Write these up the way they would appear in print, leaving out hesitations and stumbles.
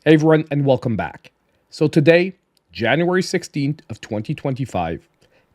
Hey everyone, and welcome back. So today, January 16th of 2025,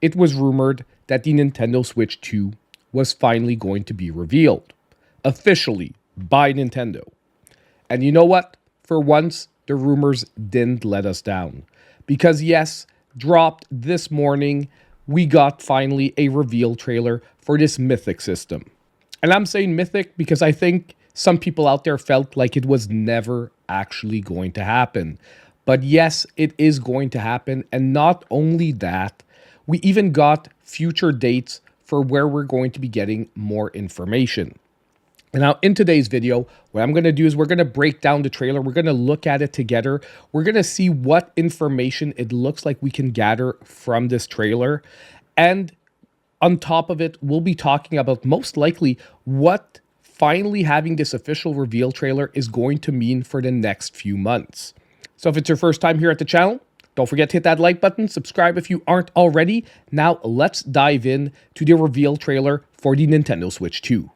it was rumored that the Nintendo Switch 2 was finally going to be revealed, officially by Nintendo. And you know what? For once, the rumors didn't let us down. Because yes, dropped this morning, we got finally a reveal trailer for this Mythic system. And I'm saying Mythic because I think some people out there felt like it was never actually going to happen. But yes, it is going to happen. And not only that, we even got future dates for where we're going to be getting more information. And now in today's video, what I'm going to do is we're going to break down the trailer. We're going to look at it together. We're going to see what information it looks like we can gather from this trailer. And on top of it, we'll be talking about most likely what finally having this official reveal trailer is going to mean for the next few months. So if it's your first time here at the channel, don't forget to hit that like button, subscribe if you aren't already. Now let's dive in to the reveal trailer for the Nintendo Switch 2.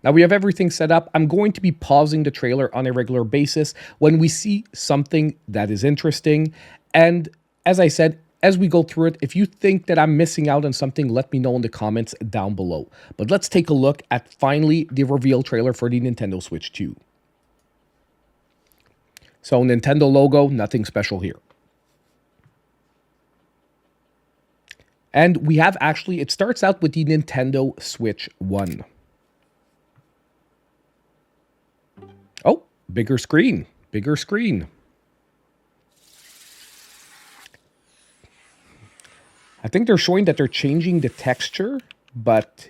Now we have everything set up. I'm going to be pausing the trailer on a regular basis when we see something that is interesting. And as I said, as we go through it, if you think that I'm missing out on something, let me know in the comments down below. But let's take a look at finally the reveal trailer for the Nintendo Switch 2. So Nintendo logo, nothing special here. And we have actually, it starts out with the Nintendo Switch 1. Oh, bigger screen, bigger screen. I think they're showing that they're changing the texture, but,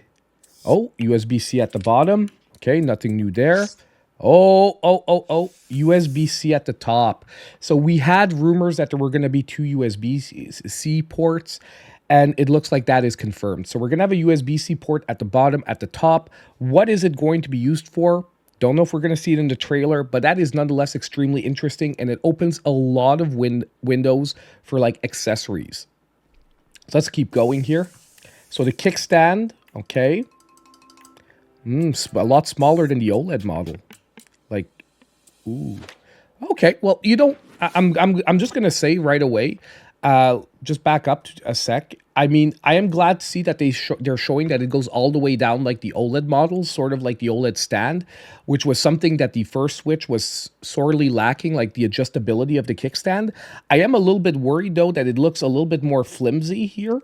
oh, USB-C at the bottom. Okay, nothing new there. Oh, USB-C at the top. So we had rumors that there were going to be two USB-C ports, and it looks like that is confirmed. So we're going to have a USB-C port at the bottom, at the top. What is it going to be used for? Don't know if we're going to see it in the trailer, but that is nonetheless extremely interesting, and it opens a lot of windows for like accessories. So let's keep going here. So the kickstand, okay, a lot smaller than the OLED model. Like, ooh, okay. Well, you don't. I'm just gonna say right away. Just back up a sec. I mean, I am glad to see that they're showing that it goes all the way down like the OLED models, sort of like the OLED stand, which was something that the first Switch was sorely lacking, like the adjustability of the kickstand. I am a little bit worried, though, that it looks a little bit more flimsy here.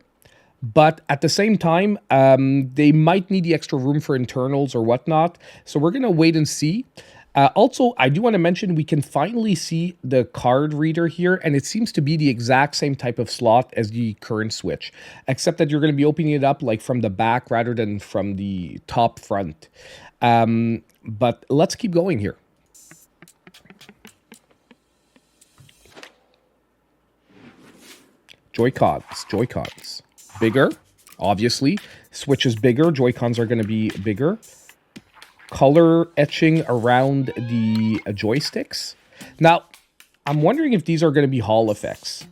But at the same time, they might need the extra room for internals or whatnot. So we're going to wait and see. Also, I do want to mention we can finally see the card reader here, and it seems to be the exact same type of slot as the current Switch, except that you're going to be opening it up like from the back rather than from the top front. But let's keep going here. Joy-Cons. Bigger, obviously. Switch is bigger. Joy-Cons are going to be bigger. Color etching around the joysticks. Now, I'm wondering if these are going to be Hall effects.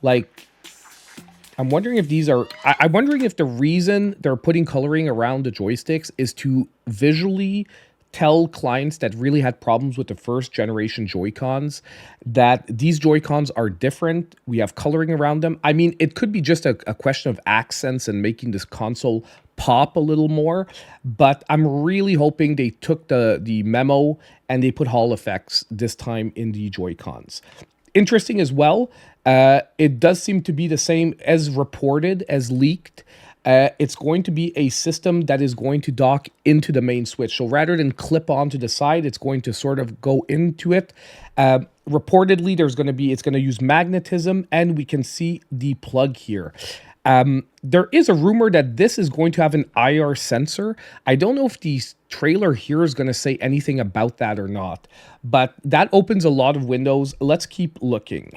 Like, I'm wondering if these are... I'm wondering if the reason they're putting coloring around the joysticks is to visually tell clients that really had problems with the first generation Joy-Cons that these Joy-Cons are different. We have coloring around them. I mean, it could be just a question of accents and making this console pop a little more, but I'm really hoping they took the memo and they put Hall effects this time in the Joy-Cons. Interesting as well, it does seem to be the same as reported, as leaked. It's going to be a system that is going to dock into the main Switch. So rather than clip onto the side, it's going to sort of go into it. Reportedly, it's going to use magnetism, and we can see the plug here. There is a rumor that this is going to have an IR sensor. I don't know if the trailer here is going to say anything about that or not, but that opens a lot of windows. Let's keep looking.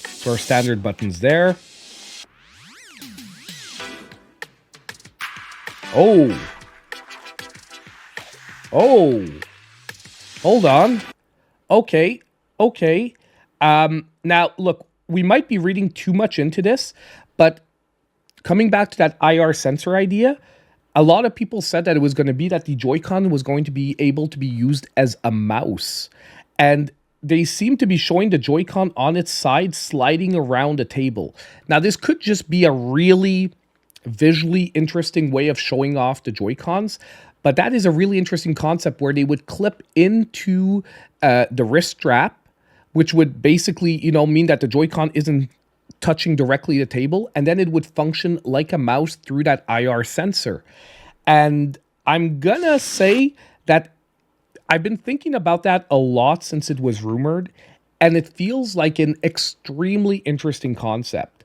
So our standard buttons there. Oh, hold on. Okay. Now, look, we might be reading too much into this, but coming back to that IR sensor idea, a lot of people said that it was going to be that the Joy-Con was going to be able to be used as a mouse. And they seem to be showing the Joy-Con on its side sliding around a table. Now, this could just be a really visually interesting way of showing off the Joy-Cons, but that is a really interesting concept where they would clip into the wrist strap, which would basically, mean that the Joy-Con isn't touching directly the table, and then it would function like a mouse through that IR sensor. And I'm gonna say that I've been thinking about that a lot since it was rumored, and it feels like an extremely interesting concept.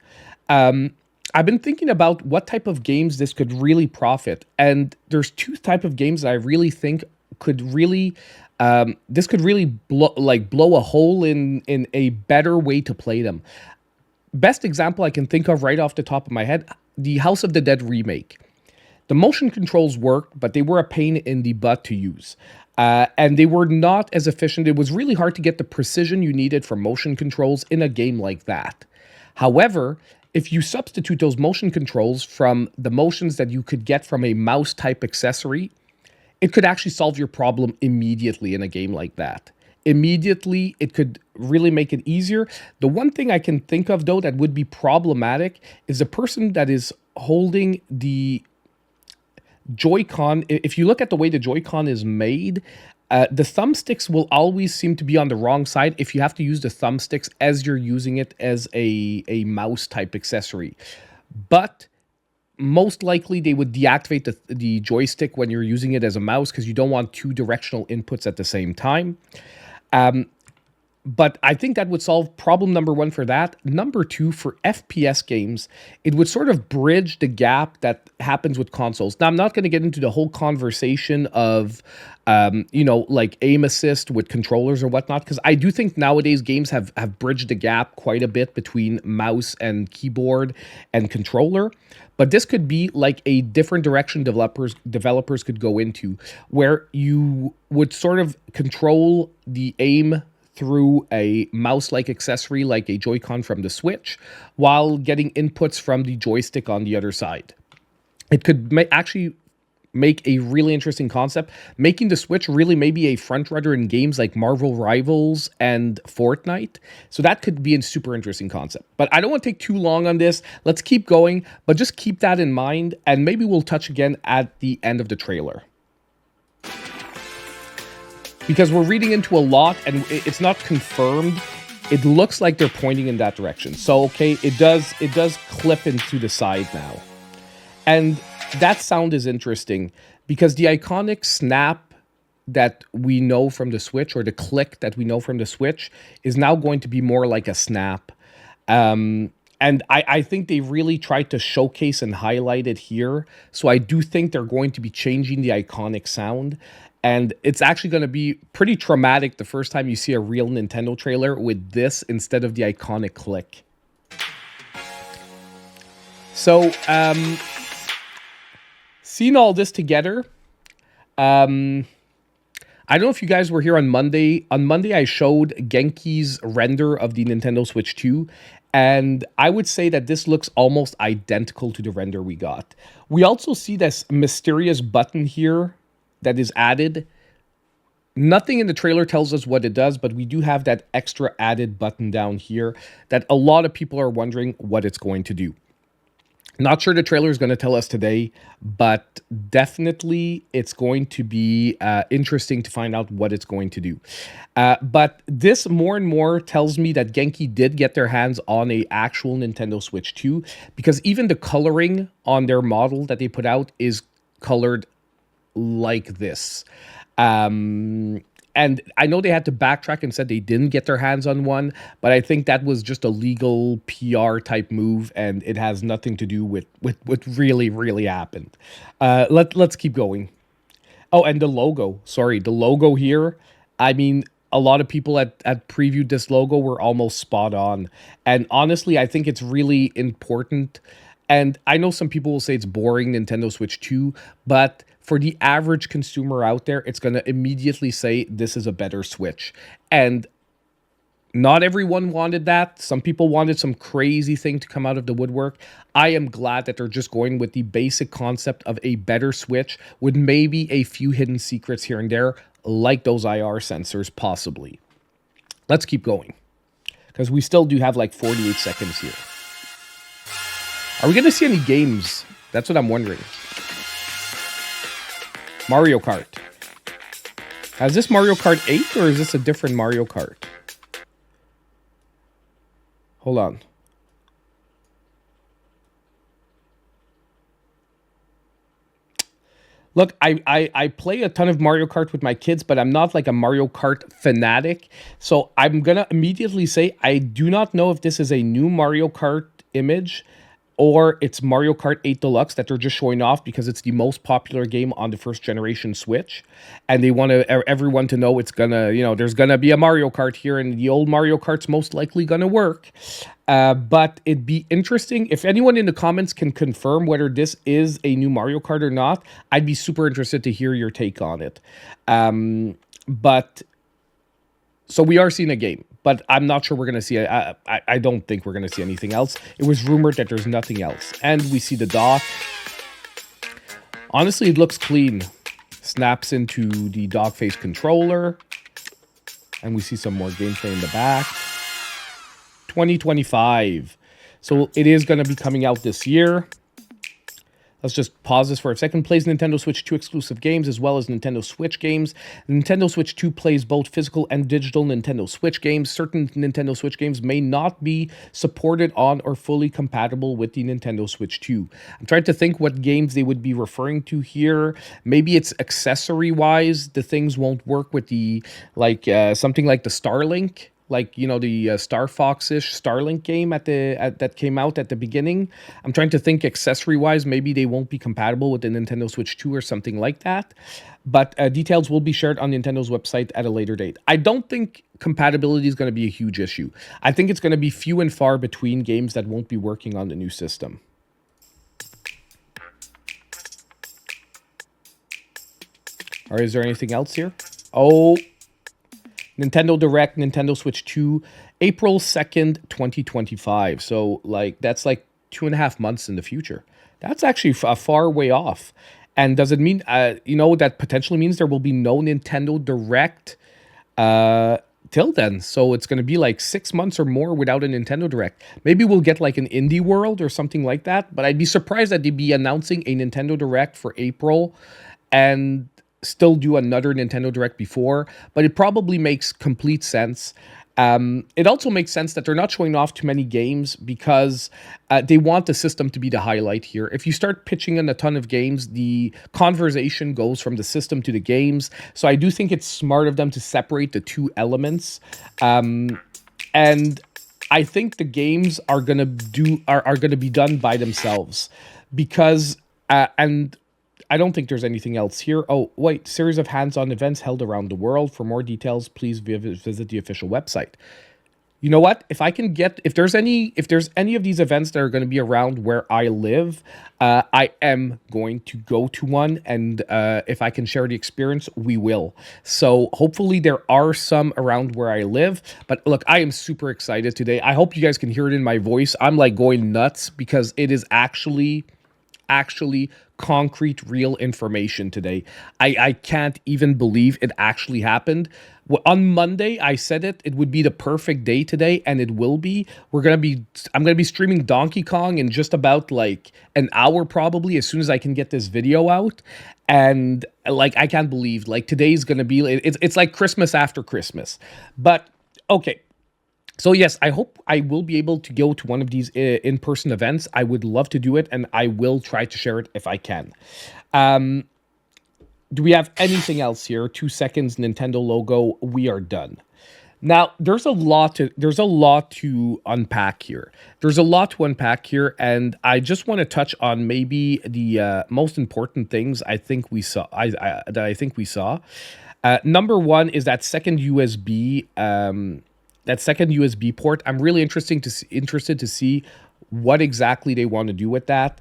I've been thinking about what type of games this could really profit, and there's two type of games that I really think could really this could really blow a hole in a better way to play them. Best example I can think of right off the top of my head, the House of the Dead remake. The motion controls worked, but they were a pain in the butt to use. And they were not as efficient. It was really hard to get the precision you needed for motion controls in a game like that. However, if you substitute those motion controls from the motions that you could get from a mouse type accessory, it could actually solve your problem immediately in a game like that. Immediately, it could really make it easier. The one thing I can think of, though, that would be problematic is the person that is holding the Joy-Con. If you look at the way the Joy-Con is made, the thumbsticks will always seem to be on the wrong side if you have to use the thumbsticks as you're using it as a mouse type accessory. But most likely they would deactivate the joystick when you're using it as a mouse because you don't want two directional inputs at the same time. But I think that would solve problem number one for that. Number two, for FPS games, it would sort of bridge the gap that happens with consoles. Now, I'm not going to get into the whole conversation of, like aim assist with controllers or whatnot, because I do think nowadays games have bridged the gap quite a bit between mouse and keyboard and controller. But this could be like a different direction developers could go into, where you would sort of control the aim through a mouse-like accessory like a Joy-Con from the Switch, while getting inputs from the joystick on the other side. It could actually make a really interesting concept, making the Switch really maybe a frontrunner in games like Marvel Rivals and Fortnite. So that could be a super interesting concept. But I don't want to take too long on this. Let's keep going, but just keep that in mind, and maybe we'll touch again at the end of the trailer. Because we're reading into a lot and it's not confirmed. It looks like they're pointing in that direction. So, okay, it does clip into the side now. And that sound is interesting because the iconic snap that we know from the Switch, or the click that we know from the Switch, is now going to be more like a snap. And I think they really tried to showcase and highlight it here. So I do think they're going to be changing the iconic sound. And it's actually going to be pretty traumatic the first time you see a real Nintendo trailer with this instead of the iconic click. So, seeing all this together, I don't know if you guys were here on Monday. On Monday, I showed Genki's render of the Nintendo Switch 2, and I would say that this looks almost identical to the render we got. We also see this mysterious button here that is added. Nothing in the trailer tells us what it does, but we do have that extra added button down here that a lot of people are wondering what it's going to do. Not sure the trailer is going to tell us today, but definitely it's going to be interesting to find out what it's going to do. But this more and more tells me that Genki did get their hands on a actual Nintendo Switch 2, because even the coloring on their model that they put out is colored like this. And I know they had to backtrack and said they didn't get their hands on one, but I think that was just a legal PR type move, and it has nothing to do with what really happened. Let's keep going. Oh, and the logo. Sorry, the logo here. I mean, a lot of people at previewed this logo were almost spot on. And honestly, I think it's really important. And I know some people will say it's boring, Nintendo Switch 2, but for the average consumer out there, it's going to immediately say this is a better Switch. And Not everyone wanted that. Some people wanted some crazy thing to come out of the woodwork. I am glad that they're just going with the basic concept of a better Switch with maybe a few hidden secrets here and there, like those IR sensors, possibly. Let's keep going, because we still do have like 48 seconds here. Are we going to see any games? That's what I'm wondering. Mario Kart. Is this Mario Kart 8 or is this a different Mario Kart? Hold on. Look, I play a ton of Mario Kart with my kids, but I'm not like a Mario Kart fanatic. So I'm going to immediately say I do not know if this is a new Mario Kart image or it's Mario Kart 8 Deluxe that they're just showing off because it's the most popular game on the first generation Switch. And they want everyone to know it's gonna, there's gonna be a Mario Kart here and the old Mario Kart's most likely gonna work. But it'd be interesting if anyone in the comments can confirm whether this is a new Mario Kart or not. I'd be super interested to hear your take on it. So we are seeing a game, but I'm not sure we're going to see I don't think we're going to see anything else. It was rumored that there's nothing else. And we see the dock. Honestly, it looks clean. Snaps into the dock face controller. And we see some more gameplay in the back. 2025. So it is going to be coming out this year. Let's just pause this for a second. Plays Nintendo Switch 2 exclusive games as well as Nintendo Switch games. Nintendo Switch 2 plays both physical and digital Nintendo Switch games. Certain Nintendo Switch games may not be supported on or fully compatible with the Nintendo Switch 2. I'm trying to think what games they would be referring to here. Maybe it's accessory-wise. The things won't work with the, something like the Starlink. Like, the Star Fox-ish Starlink game that came out at the beginning. I'm trying to think accessory-wise, maybe they won't be compatible with the Nintendo Switch 2 or something like that. But details will be shared on Nintendo's website at a later date. I don't think compatibility is going to be a huge issue. I think it's going to be few and far between games that won't be working on the new system. Or is there anything else here? Oh, Nintendo Direct, Nintendo Switch 2, April 2nd, 2025. So, that's 2.5 months in the future. That's actually a far way off. And does it mean, that potentially means there will be no Nintendo Direct till then? So it's going to be 6 months or more without a Nintendo Direct. Maybe we'll get an Indie World or something like that. But I'd be surprised that they'd be announcing a Nintendo Direct for April and still do another Nintendo Direct before, but it probably makes complete sense. It also makes sense that they're not showing off too many games because they want the system to be the highlight here. If you start pitching in a ton of games, the conversation goes from the system to the games. So I do think it's smart of them to separate the two elements. And I think the games are gonna be done by themselves because and I don't think there's anything else here. Oh, wait, series of hands-on events held around the world. For more details, please visit the official website. You know what? If there's any of these events that are going to be around where I live, I am going to go to one, and if I can share the experience, we will. So hopefully there are some around where I live. But look, I am super excited today. I hope you guys can hear it in my voice. I'm going nuts because it is actually concrete, real information today. I can't even believe it actually happened. On Monday, I said it would be the perfect day today, and it will be. I'm gonna be streaming Donkey Kong in just about an hour, probably, as soon as I can get this video out. And I can't believe today's gonna be. It's like Christmas after Christmas. But okay. So yes, I hope I will be able to go to one of these in-person events. I would love to do it, and I will try to share it if I can. Do we have anything else here? 2 seconds, Nintendo logo. We are done. Now, there's a lot to unpack here. And I just want to touch on maybe the most important things I think we saw. I think we saw. Number one is that second USB. That second USB port. I'm really interested to see what exactly they want to do with that.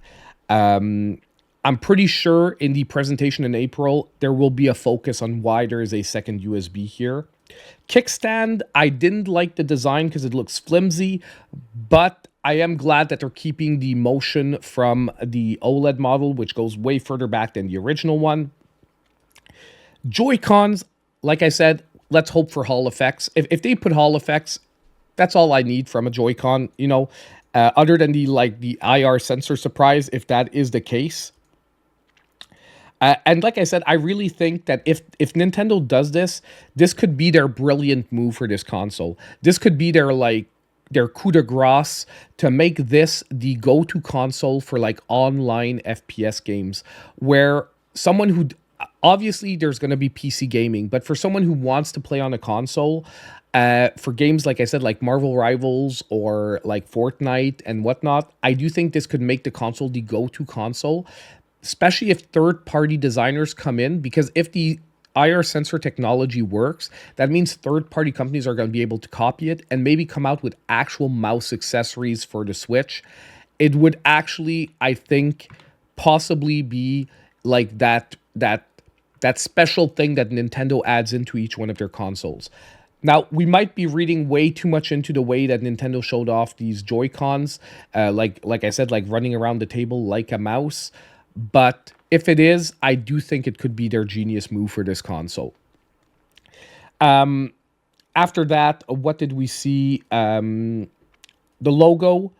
I'm pretty sure in the presentation in April, there will be a focus on why there is a second USB here. Kickstand, I didn't like the design because it looks flimsy, but I am glad that they're keeping the motion from the OLED model, which goes way further back than the original one. Joy-Cons, like I said, let's hope for Hall effects. If they put Hall effects, that's all I need from a Joy-Con, you know, other than the IR sensor surprise, if that is the case. And like I said, I really think that if Nintendo does this, this could be their brilliant move for this console. This could be their coup de grace to make this the go-to console for like online FPS games, where someone who obviously there's going to be PC gaming, but for someone who wants to play on a console, for games like I said, like Marvel Rivals or like Fortnite and whatnot, I do think this could make the console the go-to console, especially if third-party designers come in, because if the IR sensor technology works, that means third-party companies are going to be able to copy it and maybe come out with actual mouse accessories for the Switch. It would actually, I think, possibly be like that special thing that Nintendo adds into each one of their consoles. Now, we might be reading way too much into the way that Nintendo showed off these Joy-Cons, like I said, like running around the table like a mouse. But if it is, I do think it could be their genius move for this console. After that, what did we see? The logo.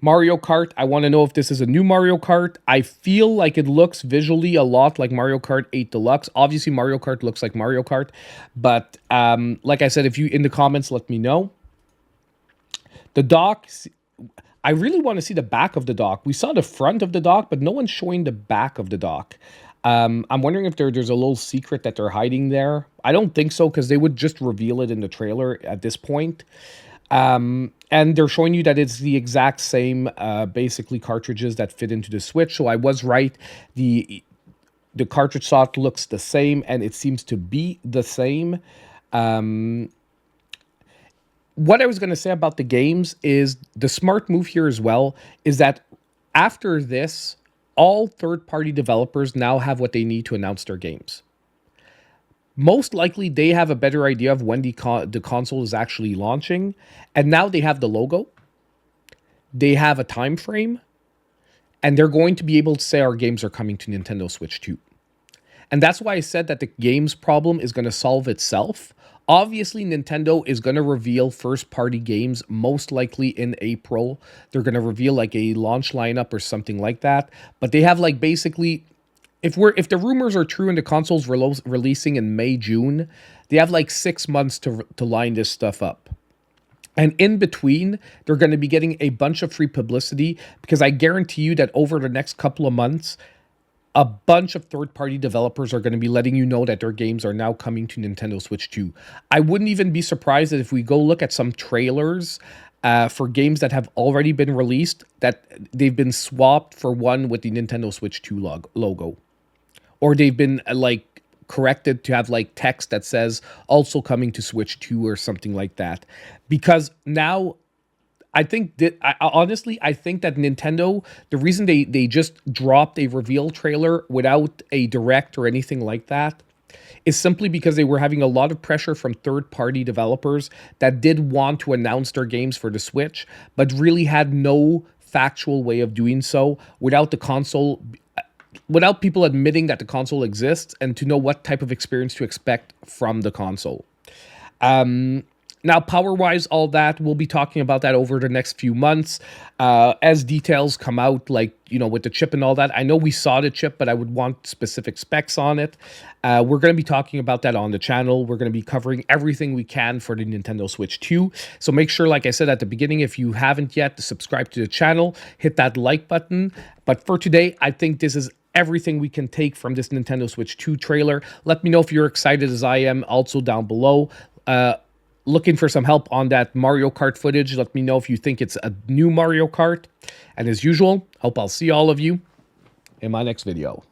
Mario Kart. I want to know if this is a new Mario Kart. I feel like it looks visually a lot like Mario Kart 8 Deluxe. Obviously, Mario Kart looks like Mario Kart. But like I said, if you in the comments, let me know. The dock. I really want to see the back of the dock. We saw the front of the dock, but no one's showing the back of the dock. I'm wondering if there's a little secret that they're hiding there. I don't think so, because they would just reveal it in the trailer at this point. And they're showing you that it's the exact same, basically, cartridges that fit into the Switch. So I was right. The cartridge slot looks the same, and it seems to be the same. What I was going to say about the games is the smart move here as well is that after this, all third-party developers now have what they need to announce their games. Most likely, they have a better idea of when the console is actually launching, and now they have the logo, they have a time frame, and they're going to be able to say our games are coming to Nintendo Switch 2. And that's why I said that the games problem is going to solve itself. Obviously, Nintendo is going to reveal first-party games most likely in April. They're going to reveal like a launch lineup or something like that. But they have like basically, if the rumors are true and the console's releasing in May, June, they have like 6 months to line this stuff up. And in between, they're going to be getting a bunch of free publicity, because I guarantee you that over the next couple of months, a bunch of third-party developers are going to be letting you know that their games are now coming to Nintendo Switch 2. I wouldn't even be surprised that if we go look at some trailers for games that have already been released, that they've been swapped for one with the Nintendo Switch 2 logo. Or they've been corrected to have like text that says also coming to Switch 2 or something like that. Because now, I think that, honestly, I think that Nintendo, the reason they just dropped a reveal trailer without a direct or anything like that is simply because they were having a lot of pressure from third-party developers that did want to announce their games for the Switch, but really had no factual way of doing so without the console, without people admitting that the console exists and to know what type of experience to expect from the console. Now, power-wise, all that, we'll be talking about that over the next few months as details come out, like, you know, with the chip and all that. I know we saw the chip, but I would want specific specs on it. We're going to be talking about that on the channel. We're going to be covering everything we can for the Nintendo Switch 2. So make sure, like I said at the beginning, if you haven't yet, to subscribe to the channel, hit that like button. But for today, I think this is everything we can take from this Nintendo Switch 2 trailer. Let me know if you're excited as I am, also down below. Looking for some help on that Mario Kart footage. Let me know if you think it's a new Mario Kart. And as usual, hope I'll see all of you in my next video.